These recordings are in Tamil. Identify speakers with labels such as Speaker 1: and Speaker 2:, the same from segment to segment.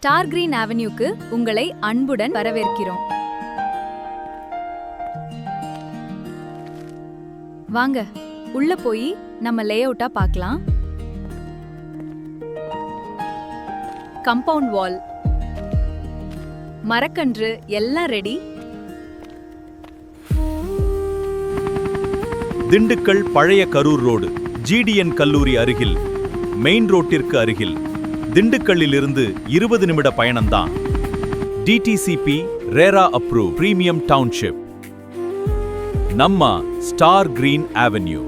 Speaker 1: ஸ்டார் கிரீன் அவென்யூக்கு உங்களை அன்புடன் வரவேற்கிறோம். வாங்க உள்ள போய் நம்ம லேஅவுட்டா பார்க்கலாம். கம்பவுண்ட் வால், மரக்கன்று எல்லாம் ரெடி.
Speaker 2: திண்டுக்கல் பழைய கரூர் ரோடு, GDN கல்லூரி அருகில், மெயின் ரோட்டிற்கு அருகில், திண்டுக்கல்லிலிருந்து 20 நிமிட பயணம்தான். DTCP ரேரா அப்ரூவ் பிரீமியம் டவுன்ஷிப், நம்ம ஸ்டார் கிரீன் அவென்யூ.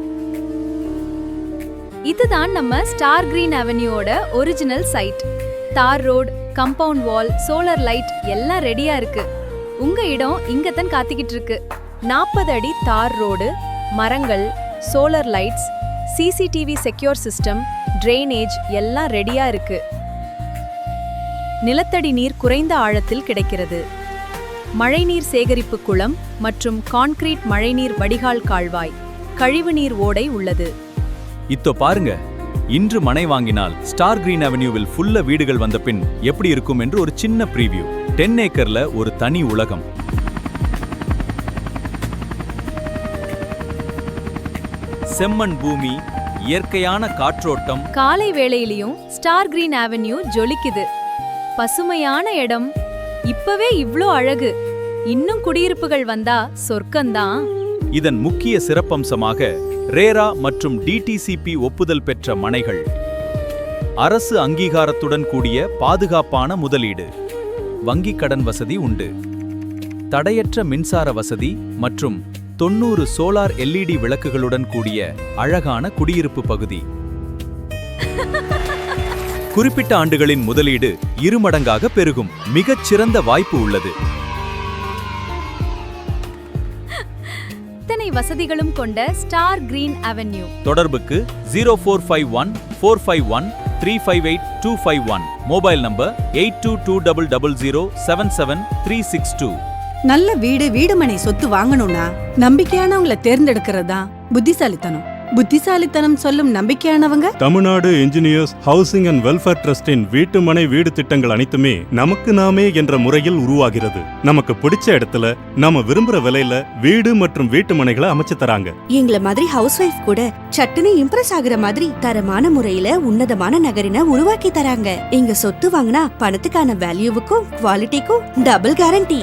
Speaker 1: இதுதான் நம்ம ஸ்டார் கிரீன் அவென்யூவோட ஒரிஜினல் சைட். தார் ரோட், கம்பவுண்ட் வால், சோலார் லைட் எல்லாம் ரெடியா இருக்கு. உங்க இடம் இங்கதான் காத்திக்கிட்டு இருக்கு. 40 அடி தார் ரோடு, மரங்கள், solar lights, CCTV secure system, drainage எல்லாம் ரெடியா இருக்கு. நிலத்தடி நீர் குறைந்த ஆழத்தில் கிடைக்கிறது. மழைநீர் சேகரிப்பு குளம் மற்றும் கான்கிரீட் மழைநீர் வடிகால் கால்வாய், கழிவுநீர் ஓடை உள்ளது.
Speaker 2: இப்போ பாருங்க, இன்று மனை வாங்கினால் ஸ்டார் கிரீன் அவென்யூவில் ஃபுல்ல வீடுகள் வந்த பின் எப்படி இருக்கும் என்று ஒரு சின்ன ப்ரீவியூ. 10 ஏக்கர்ல ஒரு தனி உலகம். செம்மண் பூமி, இயற்கையான காற்றோட்டம்.
Speaker 1: காலை வேளையிலையும் ஸ்டார் கிரீன் அவென்யூ ஜொலிக்குது. பசுமையான இடம், இப்பவே இவ்ளோ அழகு. இன்னும் குடியிருப்புகள் வந்தா சொர்க்கம்தான்.
Speaker 2: இதன் முக்கிய சிறப்பம்சமாக ரேரா மற்றும் DTCP ஒப்புதல் பெற்ற மனைகள், அரசு அங்கீகாரத்துடன் கூடிய பாதுகாப்பான முதலீடு, வங்கி கடன் வசதி உண்டு, தடையற்ற மின்சார வசதி மற்றும் 90 சோலார் LED விளக்குகளுடன் கூடிய அழகான குடியிருப்பு பகுதி. குறிப்பிட்ட ஆண்டுகளின் முதலீடு 2 மடங்காக பெருகும் மிகச் சிறந்த வாய்ப்பு உள்ளது.
Speaker 1: இத்தனை வசதிகளும் கொண்ட ஸ்டார் கிரீன் அவென்யூ.
Speaker 2: தொடர்புக்கு 0451-451-358-251. Mobile number 822000077362.
Speaker 3: நல்ல வீடுமனை சொத்து வாங்கணும்னா நம்பிக்கையானவங்களை தேர்ந்தெடுக்கிறதா புத்திசாலித்தனம். புத்திசாலித்தனம் சொல்லும் நம்பிக்கையானவங்க
Speaker 4: Tamil Nadu engineers housing and welfare ட்ரஸ்டின் வீட்டுமனை வீடு திட்டங்கள் அனைத்துமே நமக்கு நாமே என்ற முறையில் உருவாகிறது. நமக்கு பிடிச்ச இடத்துல நாம விரும்புற விலையில வீடு மற்றும் வீட்டு மனைகளை அமைச்சு தராங்க.
Speaker 5: எங்கள மாதிரி ஹவுஸ் ஒய்ஃப் கூட சட்டுன்னு இம்ப்ரெஸ் ஆகுற மாதிரி தரமான முறையில உன்னதமான நகரினை உருவாக்கி தராங்க. இங்க சொத்து வாங்கினா பணத்துக்கான வேல்யூவுக்கும் குவாலிட்டிக்கும் டபுள் கேரண்டி.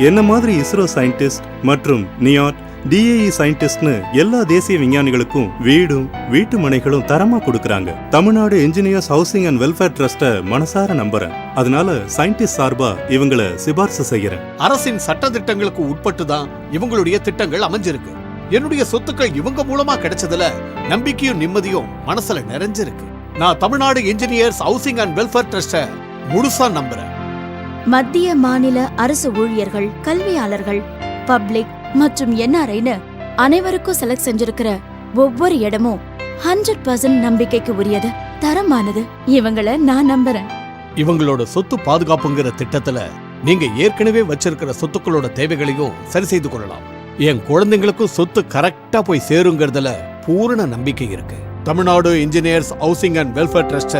Speaker 4: என்ன மாதிரி இஸ்ரோ சயின்டிஸ்ட் மற்றும் நியாட் DAE சயின்டிஸ்ட்னு எல்லா தேசிய விஞ்ஞானிகளுக்கும் வீடும் வீட்டு மனைகளும் தரமா கொடுக்கறாங்க. Tamil Nadu engineers housing and welfare ட்ரஸ்ட மனசார நம்புறேன். அதனால சயின்டிஸ்ட் சார்பா இவங்களை சிபார்சு செய்யறேன்.
Speaker 6: அரசின் சட்ட திட்டங்களுக்கு உட்பட்டு தான் இவங்களுடைய திட்டங்கள் அமைஞ்சிருக்கு. என்னுடைய சொத்துக்கள் இவங்க மூலமா கிடைச்சதுல நம்பிக்கையும் நிம்மதியும் மனசுல நிறைஞ்சிருக்கு. நான் Tamil Nadu engineers housing and welfare ட்ரஸ்ட முழுசா நம்புறேன்.
Speaker 5: மத்திய மாநில அரசு ஊழியர்கள், கல்வியாளர்கள், பப்ளிக் மற்றும் NRIன்னு அனைவருக்கும் செலக்ட் செஞ்சிருக்கிற ஒவ்வொரு இடமும் 100% நம்பிக்கைக்கு உரியது, தரமானது. இவங்களை நான் நம்புறேன்.
Speaker 6: இவங்களோட சொத்து பாதுகாப்புங்கிற திட்டத்துல நீங்க ஏற்கனவே வச்சிருக்கிற சொத்துக்களோட தேவைகளையும் சரி செய்து கொள்ளலாம். என் குழந்தைங்களுக்கும் சொத்து கரெக்டா போய் சேருங்கிறதுல பூரண நம்பிக்கை இருக்கு. Tamil Nadu engineers housing and welfare ட்ரஸ்ட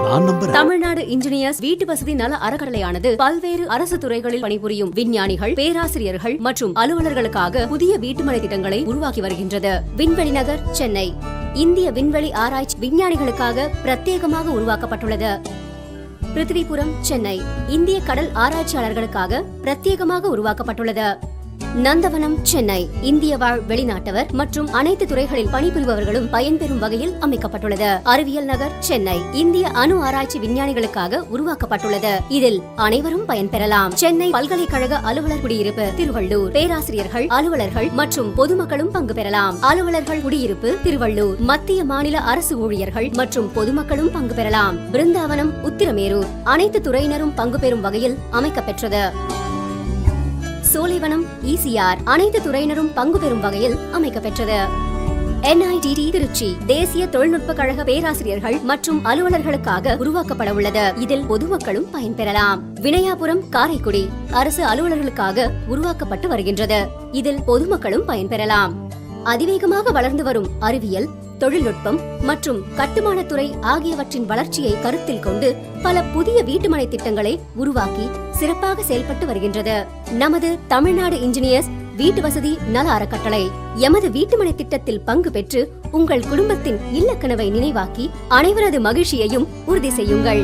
Speaker 6: நான் நம்புறேன்.
Speaker 7: தமிழ்நாடு இன்ஜினியர்ஸ் வீட்டு வசதி நல அறக்கட்டளையானது பல்வேறு அரசு துறைகளில் பணிபுரியும் விஞ்ஞானிகள், பேராசிரியர்கள் மற்றும் அலுவலர்களுக்காக புதிய வீட்டுமனை திட்டங்களை உருவாக்கி வருகின்றது. விண்வெளி நகர், சென்னை இந்திய விண்வெளி ஆராய்ச்சி விஞ்ஞானிகளுக்காக பிரத்யேகமாக உருவாக்கப்பட்டுள்ளது. பிருத்திவிபுரம், சென்னை இந்திய கடல் ஆராய்ச்சியாளர்களுக்காக பிரத்யேகமாக உருவாக்கப்பட்டுள்ளது. நந்தவனம், சென்னை இந்திய வாழ் வெளிநாட்டவர் மற்றும் அனைத்து துறைகளில் பணிபுரிபவர்களும் பயன்பெறும் வகையில் அமைக்கப்பட்டுள்ளது. அறிவியல் நகர், சென்னை இந்திய அணு ஆராய்ச்சி விஞ்ஞானிகளுக்காக உருவாக்கப்பட்டுள்ளது. இதில் அனைவரும் பயன்பெறலாம். சென்னை பல்கலைக்கழக அலுவலர் குடியிருப்பு, திருவள்ளூர் பேராசிரியர்கள், அலுவலர்கள் மற்றும் பொதுமக்களும் பங்கு பெறலாம். அலுவலர்கள் குடியிருப்பு, திருவள்ளூர் மத்திய மாநில அரசு ஊழியர்கள் மற்றும் பொதுமக்களும் பங்கு பெறலாம். பிருந்தாவனம், உத்திரமேரூர் அனைத்து துறையினரும் பங்கு பெறும் வகையில் அமைக்கப்பெற்றது. சோலைவனம், ECR அனைத்து துறையினரும் பங்கு பெறும் வகையில் அமைக்கப்பெற்றது. NITT திருச்சி தேசிய தொழில்நுட்ப கழக பேராசிரியர்கள் மற்றும் அலுவலர்களுக்காக உருவாக்கப்பட உள்ளது. இதில் பொதுமக்களும் பயன்பெறலாம். வினயாபுரம், காரைக்குடி அரசு அலுவலர்களுக்காக உருவாக்கப்பட்டு வருகின்றது. இதில் பொதுமக்களும் பயன்பெறலாம். அதிவேகமாக வளர்ந்து வரும் அறிவியல், தொழில்நுட்பம் மற்றும் கட்டுமானத்துறை ஆகியவற்றின் வளர்ச்சியை கருத்தில் கொண்டு பல புதிய வீட்டுமனை திட்டங்களை உருவாக்கி சிறப்பாக செயல்பட்டு வருகின்றது நமது தமிழ்நாடு இன்ஜினியர்ஸ் வீட்டு வசதி நல அறக்கட்டளை. எமது வீட்டுமனை திட்டத்தில் பங்கு பெற்று உங்கள் குடும்பத்தின் இல்லக்கனவை நினைவாக்கி அனைவரது மகிழ்ச்சியையும் உறுதி செய்யுங்கள்.